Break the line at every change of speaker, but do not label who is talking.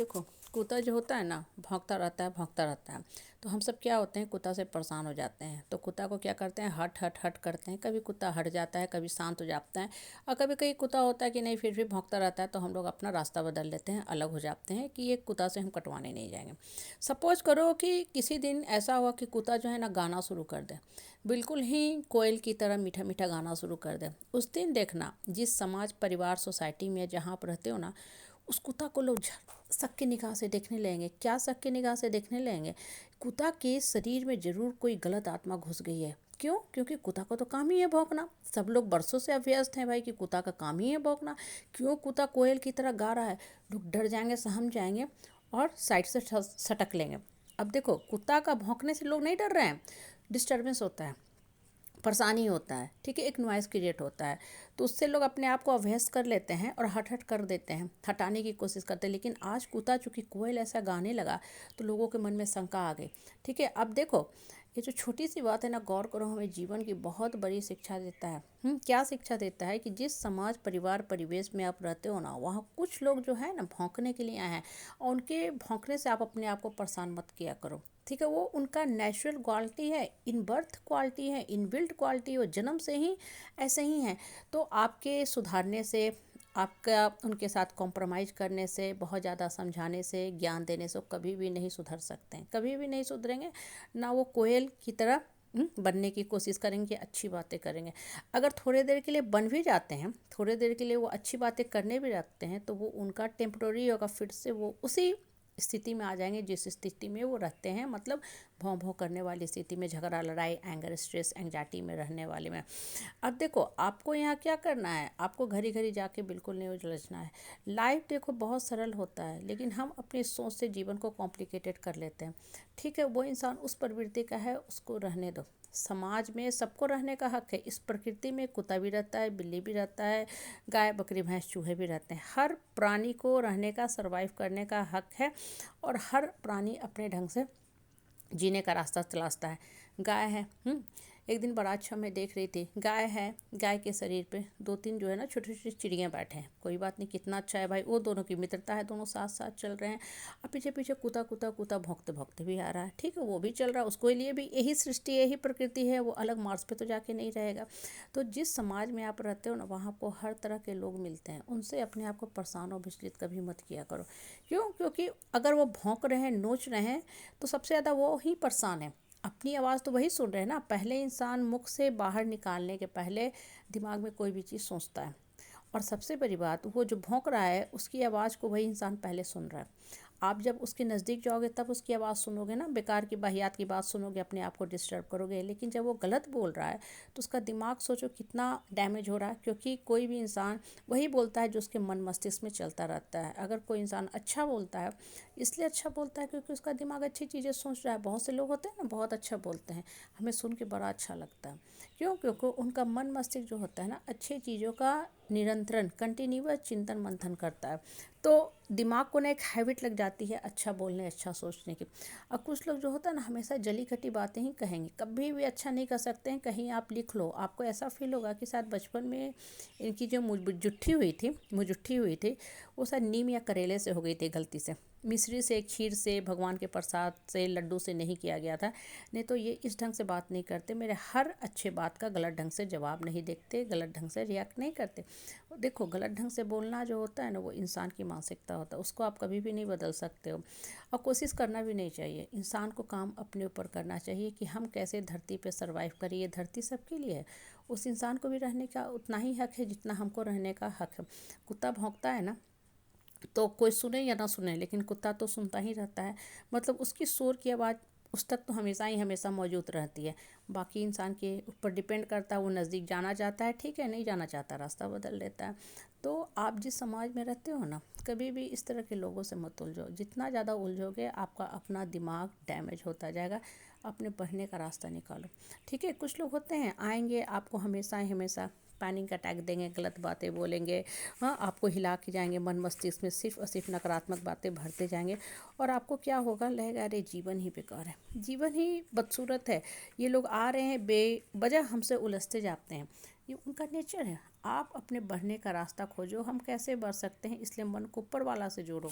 देखो, कुत्ता जो होता है ना भौंकता रहता है भौंकता रहता है। तो हम सब क्या होते हैं, कुत्ता से परेशान हो जाते हैं। तो कुत्ता को क्या करते हैं, हट हट हट करते हैं। कभी कुत्ता हट जाता है, कभी शांत हो जाता है। और कभी कभी कुत्ता होता है कि नहीं, फिर भी भौंकता रहता है। तो हम लोग अपना रास्ता बदल लेते हैं, अलग हो जाते हैं कि ये कुत्ता से हम कटवाने नहीं जाएंगे। सपोज करो कि किसी दिन ऐसा हुआ कि कुत्ता जो है ना गाना शुरू कर दे, बिल्कुल ही कोयल की तरह मीठा मीठा गाना शुरू कर दे। उस दिन देखना, जिस समाज परिवार सोसाइटी में जहाँ आप रहते हो ना, उस कुत्ता को लोग शक की निगाह से देखने लगेंगे। क्या शक की निगाह से देखने लगेंगे? कुत्ता के शरीर में जरूर कोई गलत आत्मा घुस गई है। क्यों? क्योंकि कुत्ता को तो काम ही है भौंकना। सब लोग बरसों से अभ्यस्त हैं भाई कि कुत्ता का काम ही है भौंकना। क्यों कुत्ता कोयल की तरह गा रहा है? लोग डर जाएंगे, सहम जाएंगे और साइड से सटक लेंगे। अब देखो, कुत्ता का भौंकने से लोग नहीं डर रहे हैं, डिस्टर्बेंस होता है, परेशानी होता है, ठीक है, एक नॉइज़ क्रिएट होता है। तो उससे लोग अपने आप को अभ्यस्त कर लेते हैं और हट हट कर देते हैं, हटाने की कोशिश करते हैं। लेकिन आज कुत्ता चूँकि कोयल ऐसा गाने लगा तो लोगों के मन में शंका आ गई। ठीक है, अब देखो, ये जो छोटी सी बात है ना, गौर करो, हमें जीवन की बहुत बड़ी शिक्षा देता है। क्या शिक्षा देता है? कि जिस समाज परिवार परिवेश में आप रहते हो ना, वहाँ कुछ लोग जो है ना भौंकने के लिए आए हैं। और उनके भौंकने से आप अपने आप को परेशान मत किया करो। ठीक है, वो उनका नेचुरल क्वालिटी है, इन बर्थ क्वालिटी है, इन बिल्ट क्वालिटी, वो जन्म से ही ऐसे ही हैं। तो आपके सुधारने से, आपका उनके साथ कॉम्प्रोमाइज़ करने से, बहुत ज़्यादा समझाने से, ज्ञान देने से वो कभी भी नहीं सुधर सकते हैं, कभी भी नहीं सुधरेंगे। ना वो कोयल की तरह बनने की कोशिश करेंगे, अच्छी बातें करेंगे। अगर थोड़ी देर के लिए बन भी जाते हैं, थोड़ी देर के लिए वो अच्छी बातें करने भी लगते हैं, तो वो उनका टेम्पररी होगा, फिर से वो उसी स्थिति में आ जाएंगे जिस स्थिति में वो रहते हैं, मतलब भौं भौं करने वाली स्थिति में, झगड़ा लड़ाई, एंगर, स्ट्रेस, एंग्जाइटी में रहने वाले में। अब देखो, आपको यहाँ क्या करना है, आपको घड़ी घड़ी जाके बिल्कुल नहीं उलझना है। लाइफ देखो बहुत सरल होता है, लेकिन हम अपनी सोच से जीवन को कॉम्प्लिकेटेड कर लेते हैं। ठीक है, वो इंसान उस प्रवृत्ति का है, उसको रहने दो। समाज में सबको रहने का हक है। इस प्रकृति में कुत्ता भी रहता है, बिल्ली भी रहता है, गाय बकरी भैंस चूहे भी रहते हैं। हर प्राणी को रहने का, सरवाइव करने का हक है। और हर प्राणी अपने ढंग से जीने का रास्ता तलाशता है। गाय है, एक दिन बड़ा अच्छा मैं देख रही थी, गाय है, गाय के शरीर पे दो तीन जो है ना छोटी छोटी चिड़ियाँ बैठे हैं। कोई बात नहीं, कितना अच्छा है भाई, वो दोनों की मित्रता है, दोनों साथ साथ चल रहे हैं। और पीछे पीछे कुत्ता कुत्ता कुत्ता भौंकते भौंकते भी आ रहा है। ठीक है, वो भी चल रहा है, उसके लिए भी यही सृष्टि, यही प्रकृति है, वो अलग मार्स पे तो जाके नहीं रहेगा। तो जिस समाज में आप रहते हो ना, वहाँ आपको हर तरह के लोग मिलते हैं, उनसे अपने आप को परेशान और विचलित कभी मत किया करो। क्यों? क्योंकि अगर वो भौंक रहे हैं, नोच रहे हैं, तो सबसे ज़्यादा वो ही परेशान है। अपनी आवाज़ तो वही सुन रहे हैं ना। पहले इंसान मुख से बाहर निकालने के पहले दिमाग में कोई भी चीज़ सोचता है। और सबसे बड़ी बात, वो जो भौंक रहा है उसकी आवाज़ को वही इंसान पहले सुन रहा है। आप जब उसके नज़दीक जाओगे तब उसकी आवाज़ सुनोगे ना, बेकार की बाहियात की बात सुनोगे, अपने आप को डिस्टर्ब करोगे। लेकिन जब वो गलत बोल रहा है तो उसका दिमाग सोचो कितना डैमेज हो रहा है। क्योंकि कोई भी इंसान वही बोलता है जो उसके मन मस्तिष्क में चलता रहता है। अगर कोई इंसान अच्छा बोलता है, इसलिए अच्छा बोलता है क्योंकि उसका दिमाग अच्छी चीज़ें सोच रहा है। बहुत से लोग होते हैं ना, बहुत अच्छा बोलते हैं, हमें सुन के बड़ा अच्छा लगता है। क्यों? क्योंकि उनका मन मस्तिष्क जो होता है ना, अच्छी चीज़ों का निरंतरण कंटिन्यूअस चिंतन मंथन करता है। तो दिमाग को ना एक हैबिट लग जाती है अच्छा बोलने, अच्छा सोचने की। और कुछ लोग जो होता है ना, हमेशा जली कटी बातें ही कहेंगे, कभी भी अच्छा नहीं कर सकते हैं। कहीं आप लिख लो, आपको ऐसा फील होगा कि शायद बचपन में इनकी जो मुजुट्ठी हुई थी, वो शायद नीम या करेले से हो गई थी गलती से। मिश्री से, खीर से, भगवान के प्रसाद से, लड्डू से नहीं किया गया था। नहीं तो ये इस ढंग से बात नहीं करते। मेरे हर अच्छे बात का गलत ढंग से जवाब नहीं देते, गलत ढंग से रिएक्ट नहीं करते। देखो, गलत ढंग से बोलना जो होता है ना, वो इंसान की मानसिकता होता है, उसको आप कभी भी नहीं बदल सकते हो। और कोशिश करना भी नहीं चाहिए। इंसान को काम अपने ऊपर करना चाहिए कि हम कैसे धरती पे सरवाइव करें। ये धरती सबके लिए है, उस इंसान को भी रहने का उतना ही हक है जितना हमको रहने का हक है। कुत्ता भौंकता है ना, तो कोई सुने या ना सुने, लेकिन कुत्ता तो सुनता ही रहता है। मतलब उसकी शोर की आवाज़ उस तक तो हमेशा ही हमेशा मौजूद रहती है। बाकी इंसान के ऊपर डिपेंड करता है, वो नज़दीक जाना चाहता है, ठीक है, नहीं जाना चाहता रास्ता बदल लेता है। तो आप जिस समाज में रहते हो ना, कभी भी इस तरह के लोगों से मत उलझो। जितना ज़्यादा उलझोगे, आपका अपना दिमाग डैमेज होता जाएगा। अपने बढ़ने का रास्ता निकालो। ठीक है, कुछ लोग होते हैं, आएंगे आपको हमेशा ही हमेशा पैनिक अटैक देंगे, गलत बातें बोलेंगे, हाँ, आपको हिला के जाएंगे, मन मस्तिष्क में सिर्फ और सिर्फ नकारात्मक बातें भरते जाएंगे। और आपको क्या होगा, लगेगा अरे जीवन ही बेकार है, जीवन ही बदसूरत है। ये लोग आ रहे हैं, बेवजह हमसे उलझते जाते हैं। ये उनका नेचर है। आप अपने बढ़ने का रास्ता खोजो। हम कैसे बढ़ सकते हैं, इसलिए मन को ऊपर वाला से जोड़ो।